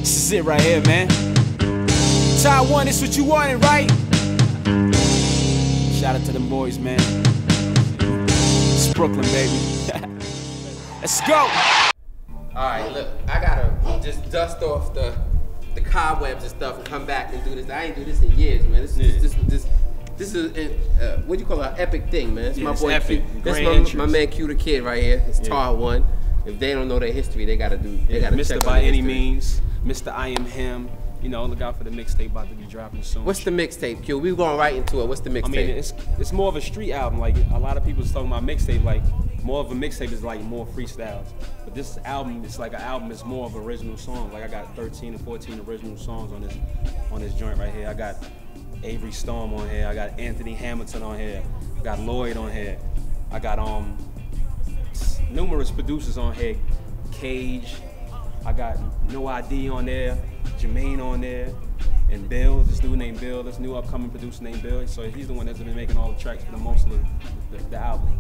This is it right here, man. Taiwan, this what you wanted, right? Shout out to them boys, man. It's Brooklyn, baby. Let's go. Alright, look, I gotta just dust off the cobwebs and stuff and come back and do this. I ain't do this in years, man. This is what do you call it? An epic thing, man. It's my boy epic. Q. That's my man Q the Kid right here. It's Tar One. If they don't know their history, they gotta do. They gotta Mr. check By Any history. Means, Mr. I Am Him. You know, look out for the mixtape about to be dropping soon. What's the mixtape, Q? We going right into it. What's the mixtape? I mean, it's more of a street album. Like a lot of people's talking about mixtape. Like more of a mixtape is like more freestyles. But this album, it's like an album. It's more of original songs. Like I got 13 or 14 original songs on this joint right here. I got Avery Storm on here. I got Anthony Hamilton on here. I got Lloyd on here. I got numerous producers on here. Cage. I got No ID on there. Jermaine on there. And Bill, this dude named Bill, this new upcoming producer named Bill. So he's the one that's been making all the tracks for the most of the album.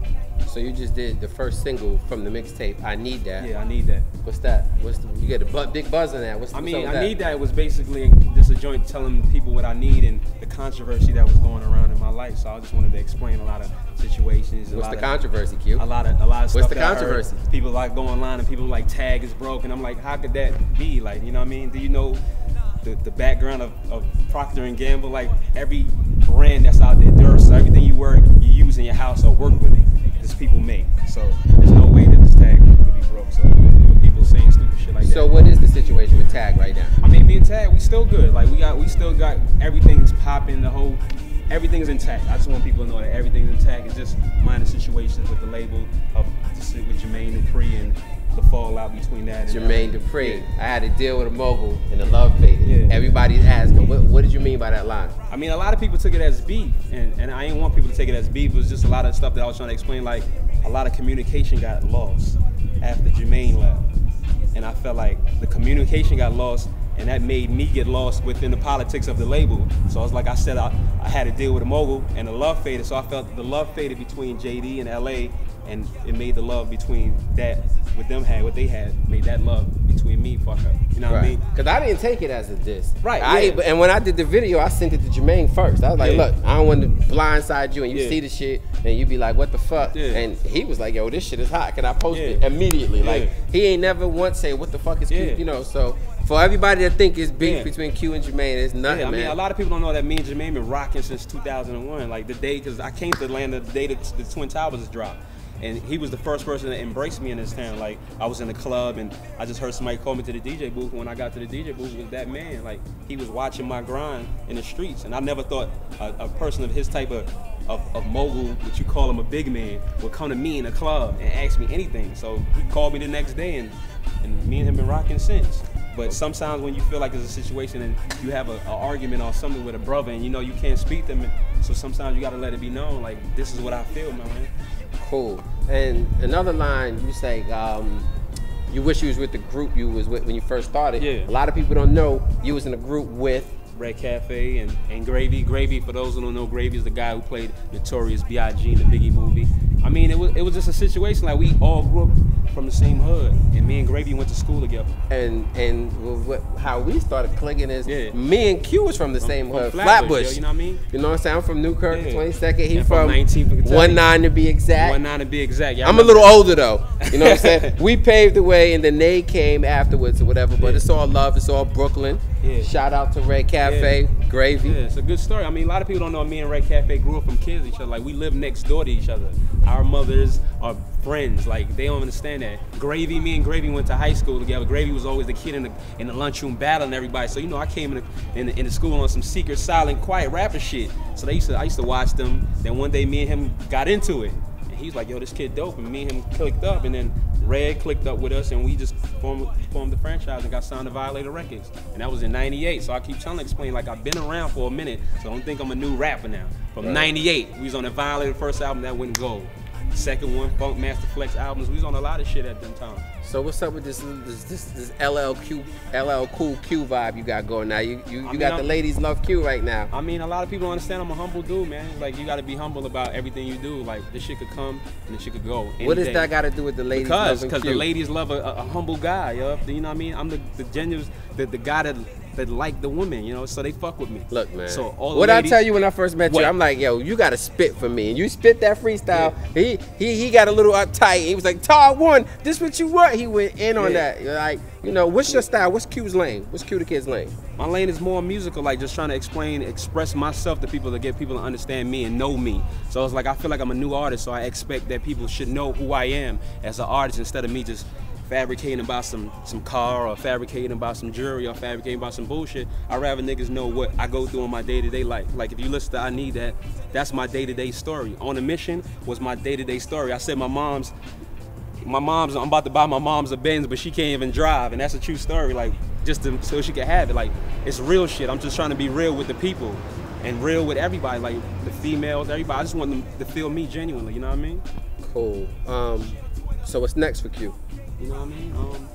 So you just did the first single from the mixtape, I Need That. Yeah, I Need That. What's that? You get a big buzz on that. I Need That was basically just a joint telling people what I need and the controversy that was going around in my life. So I just wanted to explain a lot of situations. What's the controversy, Q? A lot of stuff. What's the controversy? People like go online and people like tag is broken. I'm like, how could that be? Like, you know what I mean? Do you know the background of Procter & Gamble? Like every brand that's out there, so everything you use in your house or work with, this people make. So there's no way that this tag could be broke. So people saying stupid shit like that. So what is the situation with Tag right now? I mean, me and Tag, we still good. Like we still got everything's popping. Everything's intact. I just want people to know that everything's intact. It's just minor situations with the label with Jermaine Dupri and the fallout between that. Jermaine Dupri. I had to deal with a mogul and the love faded. Yeah. Everybody's asking, what did you mean by that line? I mean, a lot of people took it as beef, and I didn't want people to take it as beef. It was just a lot of stuff that I was trying to explain. Like a lot of communication got lost after Jermaine left, and I felt like the communication got lost, and that made me get lost within the politics of the label. So I was like I said, I had to deal with a mogul, and the love faded. So I felt the love faded between JD and LA, and it made the love between that what they had made that love between me fuck up. You know what I mean? Because I didn't take it as a diss. Right. And when I did the video, I sent it to Jermaine first. I was like, look, I don't want to blindside you, and you see the shit, and you be like, what the fuck? Yeah. And he was like, yo, this shit is hot. Can I post it immediately? Like, he ain't never once say, what the fuck is Q? You know, so for everybody that think it's beef between Q and Jermaine, it's nothing, I mean, man. a lot of people don't know that me and Jermaine been rocking since 2001. Like the day, because I came to Atlanta the day the Twin Towers dropped. And he was the first person to embrace me in this town. Like, I was in the club and I just heard somebody call me to the DJ booth. When I got to the DJ booth, it was that man. Like, he was watching my grind in the streets. And I never thought a person of his type of mogul, what you call him a big man, would come to me in a club and ask me anything. So he called me the next day, and me and him been rocking since. But sometimes when you feel like there's a situation and you have an argument or something with a brother and you know you can't speak to them, so sometimes you gotta let it be known, like, this is what I feel, man. Cool. And another line, you say, you wish you was with the group you was with when you first started. Yeah. A lot of people don't know you was in a group with Red Cafe and Gravy. Gravy, for those who don't know, Gravy is the guy who played Notorious B.I.G. in the Biggie movie. I mean, it was just a situation like we all grew up from the same hood, and me and Gravy went to school together. And how we started clicking is me and Q was from the same hood, Flatbush. Yo, you know what I mean? You know what I'm saying? I'm from Newkirk, 22nd. He and from 19 to be exact. 19 to be exact. I'm a little older though. You know what I'm saying? We paved the way, and then they came afterwards or whatever. But it's all love. It's all Brooklyn. Shout out to Red Cafe, Gravy. Yeah, it's a good story. I mean, a lot of people don't know me and Red Cafe grew up from kids to each other. Like, we lived next door to each other. Our mothers are friends. Like, they don't understand that. Gravy, me and Gravy went to high school together. Gravy was always the kid in the lunchroom battling everybody. So, you know, I came in the school on some secret, silent, quiet rapper shit. So I used to watch them. Then one day, me and him got into it. And he was like, yo, this kid dope. And me and him clicked up. And then Red clicked up with us, and we just formed the franchise and got signed to Violator Records. And that was in '98. So I keep trying to explain, like, I've been around for a minute, so don't think I'm a new rapper now. From '98, we was on the Violator first album that went gold. second one, Funk Master Flex albums. We was on a lot of shit at them times. So what's up with this LL Cool Q vibe you got going now? You got the ladies love Q right now. I mean, a lot of people don't understand I'm a humble dude, man. Like, you got to be humble about everything you do. Like, this shit could come and this shit could go. What does that got to do with the ladies loving Q? Because the ladies love a humble guy, yo. You know what I mean? I'm the genuine, the guy that like the woman, you know, so they fuck with me. Look, man. So all what ladies, I tell you when I first met you, I'm like, yo, you gotta spit for me, and you spit that freestyle. Yeah. He got a little uptight. He was like, Todd one, this what you want. He went in on that. You're like, you know, what's your style? What's Q's lane? What's Q the Kid's lane? My lane is more musical, like just trying to express myself to people, to get people to understand me and know me. So it's like I feel like I'm a new artist, so I expect that people should know who I am as an artist instead of me just fabricating about some car or fabricating about some jewelry or fabricating about some bullshit. I'd rather niggas know what I go through in my day-to-day life. Like if you listen to I Need That, that's my day-to-day story. On a Mission was my day-to-day story. I said my mom's, I'm about to buy my mom's a Benz, but she can't even drive, and that's a true story. Like so she can have it. Like it's real shit. I'm just trying to be real with the people and real with everybody, like the females, everybody. I just want them to feel me genuinely. You know what I mean? Cool. So what's next for Q? You know what I mean?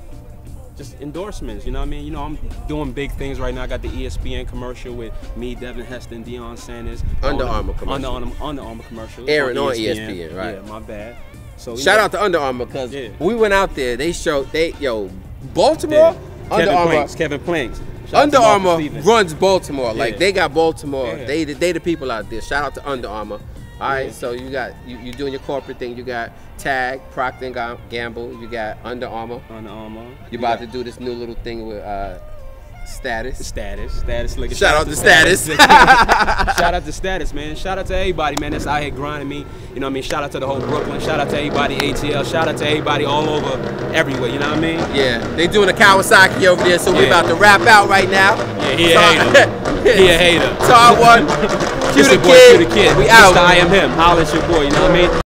Just endorsements, you know what I mean? You know, I'm doing big things right now. I got the ESPN commercial with me, Devin Heston, Deion Sanders. Under Armour commercial. Under Armour commercial. Airing on ESPN, right? Yeah, my bad. So shout out to Under Armour, because we went out there. They showed, Baltimore, Under Armour. Kevin Planks. Under Armour runs Baltimore. Like they got Baltimore. They the people out there. Shout out to Under Armour. All right, so you got you doing your corporate thing. You got Tag, Procter & Gamble. You got Under Armour. You about to do this new little thing with Status. Status. Like shout out to Status. Shout out to Status, man. Shout out to everybody, man, that's out here grinding me. You know what I mean? Shout out to the whole Brooklyn. Shout out to everybody ATL. Shout out to everybody all over, everywhere. You know what I mean? Yeah, they doing a Kawasaki over there, so we about to wrap out right now. Yeah, he a hater. He a hater. Todd one. Q the Kid. We out. I am him. Holla at your boy. You know what I mean?